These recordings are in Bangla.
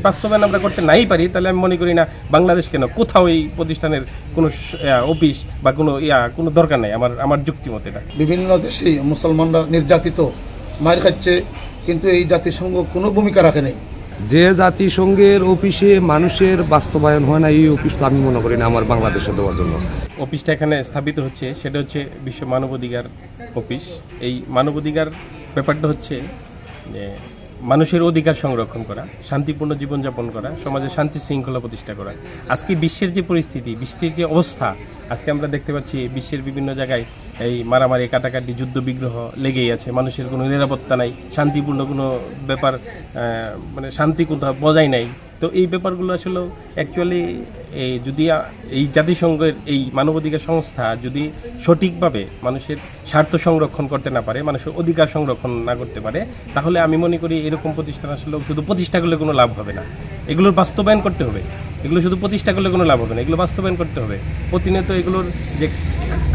বাস্তবায়ন আমরা করতে নাই পারি, তাহলে আমি মনে করি না বাংলাদেশ কেন, কোথাও এই প্রতিষ্ঠানের কোনো অফিস বা কোনো দরকার নাই। আমার যুক্তি মতে এটা। বিভিন্ন দেশেই মুসলমানরা নির্যাতিত, মার খাচ্ছে, কিন্তু এই জাতিসংঘ কোনো ভূমিকা রাখে নাই। যে জাতিসংঘের অফিসে মানুষের বাস্তবায়ন হয় না, এই অফিস তো আমি মনে করি না আমার বাংলাদেশে দেওয়ার জন্য। অফিসটা এখানে স্থাপিত হচ্ছে, সেটা হচ্ছে বিশ্ব মানবাধিকার অফিস। এই মানবাধিকার ব্যাপারটা হচ্ছে যে মানুষের অধিকার সংরক্ষণ করা, শান্তিপূর্ণ জীবনযাপন করা, সমাজে শান্তি শৃঙ্খলা প্রতিষ্ঠা করা। আজকে বিশ্বের যে পরিস্থিতি, বিশ্বের যে অবস্থা, আজকে আমরা দেখতে পাচ্ছি বিশ্বের বিভিন্ন জায়গায় এই মারামারি, কাটাকাটি, যুদ্ধ বিগ্রহ লেগেই আছে। মানুষের কোনো নিরাপত্তা নাই, শান্তিপূর্ণ কোনো ব্যাপার মানে শান্তি কোথাও বজায় নাই। তো এই ব্যাপারগুলো আসলে অ্যাকচুয়ালি যদি এই জাতিসংঘের এই মানবাধিকার সংস্থা যদি সঠিকভাবে মানুষের স্বার্থ সংরক্ষণ করতে না পারে, মানুষের অধিকার সংরক্ষণ না করতে পারে, তাহলে আমি মনে করি এরকম প্রতিষ্ঠান আসলে শুধু প্রতিষ্ঠা করলে কোনো লাভ হবে না। এগুলোর বাস্তবায়ন করতে হবে। এগুলো শুধু প্রতিষ্ঠা করলে কোনো লাভ হবে না, এগুলো বাস্তবায়ন করতে হবে। প্রতিনিয়ত এগুলোর যে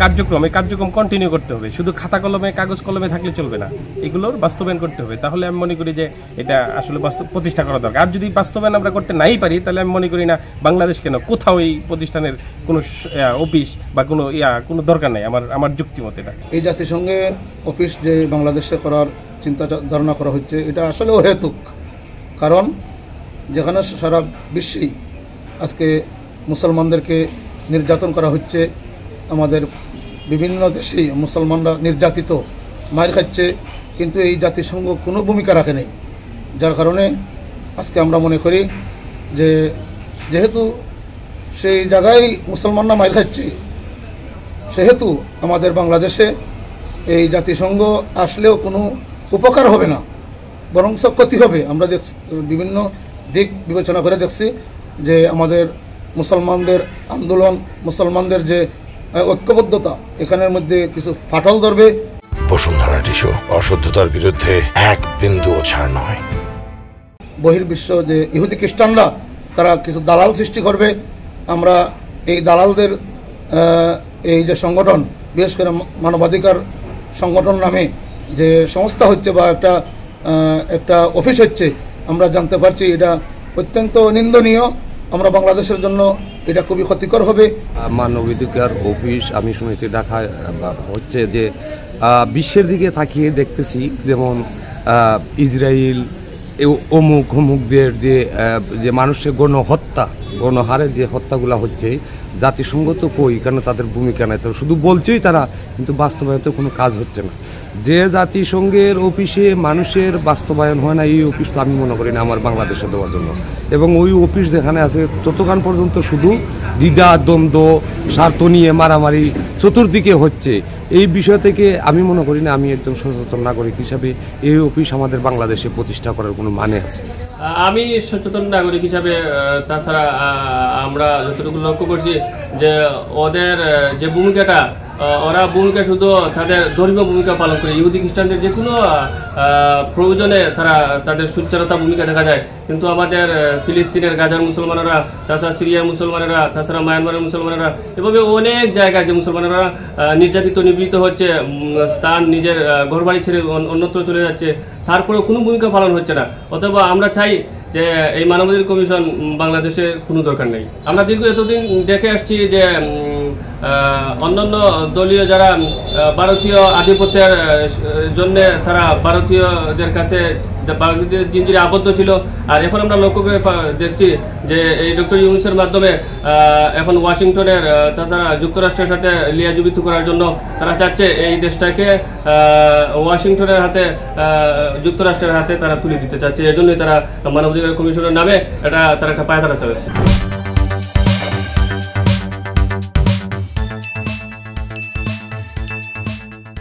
কার্যক্রম কন্টিনিউ করতে হবে। শুধু খাতা কলমে, কাগজ কলমে থাকলে চলবে না, এগুলোর বাস্তবায়ন করতে হবে। তাহলে আমি মনে করি যে এটা আসলে প্রতিষ্ঠা করা দরকার। আর যদি বাস্তবায়ন আমরা করতে নাই পারি, তাহলে আমি মনে করি না বাংলাদেশ কেন, কোথাও এই প্রতিষ্ঠানের কোনো অফিস বা কোনো দরকার নাই। আমার যুক্তি মতে এটা। এই জাতিসংঘে অফিস যে বাংলাদেশে করার চিন্তা ধারণা করা হচ্ছে, এটা আসলে অহেতুক। কারণ যেখানে সারা বিশ্বেই আজকে মুসলমানদেরকে নির্যাতন করা হচ্ছে, আমাদের বিভিন্ন দেশেই মুসলমানরা নির্যাতিত, মার খাচ্ছে, কিন্তু এই জাতিসংঘ কোনো ভূমিকা রাখে নাই। যার কারণে আজকে আমরা মনে করি যে যেহেতু সেই জায়গায় মুসলমানরা মার খাচ্ছে, সেহেতু আমাদের বাংলাদেশে এই জাতিসংঘ আসলেও কোনো উপকার হবে না, বরং ক্ষতি হবে। আমরা বিভিন্ন দিক বিবেচনা করে দেখছি যে আমাদের মুসলমানদের আন্দোলন, মুসলমানদের যে ঐক্যবদ্ধতা, এখানের মধ্যে কিছু ফাটল ধরবে। বসুন্ধরা টিস্যু, অশুদ্ধতার বিরুদ্ধে এক বিন্দুও ছাড় নয়। বহির্বিশ্ব যে ইহুদি খ্রিস্টানরা, তারা কিছু দালাল সৃষ্টি করবে। আমরা এই দালালদের এই যে সংগঠন, বিশেষ করে মানবাধিকার সংগঠন নামে যে সংস্থা হচ্ছে বা একটা অফিস হচ্ছে, আমরা জানতে পারছি এটা অত্যন্ত নিন্দনীয়। আমরা বাংলাদেশের জন্য এটা খুবই ক্ষতিকর হবে। মানবাধিকার অফিস আমি শুনেছি ঢাকায় হচ্ছে যে বিশ্বের দিকে তাকিয়ে দেখতেছি, যেমন ইসরায়েল, অমুকদের যে মানুষের গণহারে যে হত্যাগুলো হচ্ছে, জাতিসংঘ তো কই, কারণ তাদের ভূমিকা নেই, তো শুধু বলছেই তারা, কিন্তু বাস্তবায়নে কোনো কাজ হচ্ছে না। যে জাতিসংঘের অফিসে মানুষের বাস্তবায়ন হয় না, এই অফিস তো আমি মনে করি না আমার বাংলাদেশে দেওয়ার জন্য। এবং ওই অফিস যেখানে আছে, ততক্ষণ পর্যন্ত শুধু দ্বিধা দ্বন্দ্ব, স্বার্থ নিয়ে মারামারি চতুর্দিকে হচ্ছে। এই বিষয় থেকে আমি মনে করি না, আমি একজন সচেতন নাগরিক হিসাবে এই অফিস আমাদের বাংলাদেশে প্রতিষ্ঠা করার কোনো মানে আছে। আমি সচেতন নাগরিক হিসাবে, তাছাড়া আমরা যতটুকু লক্ষ্য করছি যে ওদের যে ভূমিকাটা, ওরা ভূমিকা শুধু তাদের ধর্মীয় ভূমিকা পালন করে। ইহুদি খ্রিস্টানদের যে কোনো প্রয়োজনে তাদের সুচারতা ভূমিকা দেখা যায়, কিন্তু আমাদের ফিলিস্তিনের গাজার মুসলমানেরা, তাছাড়া সিরিয়ার মুসলমানেরা, তাছাড়া মায়ানমারের মুসলমানেরা, এভাবে অনেক জায়গায় যে মুসলমানেরা নির্যাতিত, নিপীড়িত হচ্ছে, স্থান নিজের ঘরবাড়ি ছেড়ে অন্যত্র চলে যাচ্ছে, তারপরেও কোনো ভূমিকা পালন হচ্ছে না। অথবা আমরা চাই যে এই মানবাধিকার কমিশন বাংলাদেশের কোনো দরকার নেই। আমরা দীর্ঘ এতদিন দেখে আসছি যে অন্যান্য দলীয় যারা ভারতীয় আধিপত্যের জন্য তারা ভারতীয়দের কাছে ভারতীয় জিঞ্জিরে আবদ্ধ ছিল। আর এখন আমরা লক্ষ্য করে দেখছি যে এই ডক্টর ইউনূসের মাধ্যমে এখন ওয়াশিংটনের, তাছাড়া যুক্তরাষ্ট্রের সাথে লিয়াজুবিত করার জন্য তারা চাচ্ছে এই দেশটাকে ওয়াশিংটনের হাতে, যুক্তরাষ্ট্রের হাতে তারা তুলে দিতে চাচ্ছে। এজন্যই তারা মানবাধিকার কমিশনের নামে তারা একটা পায়তারা চালাচ্ছে।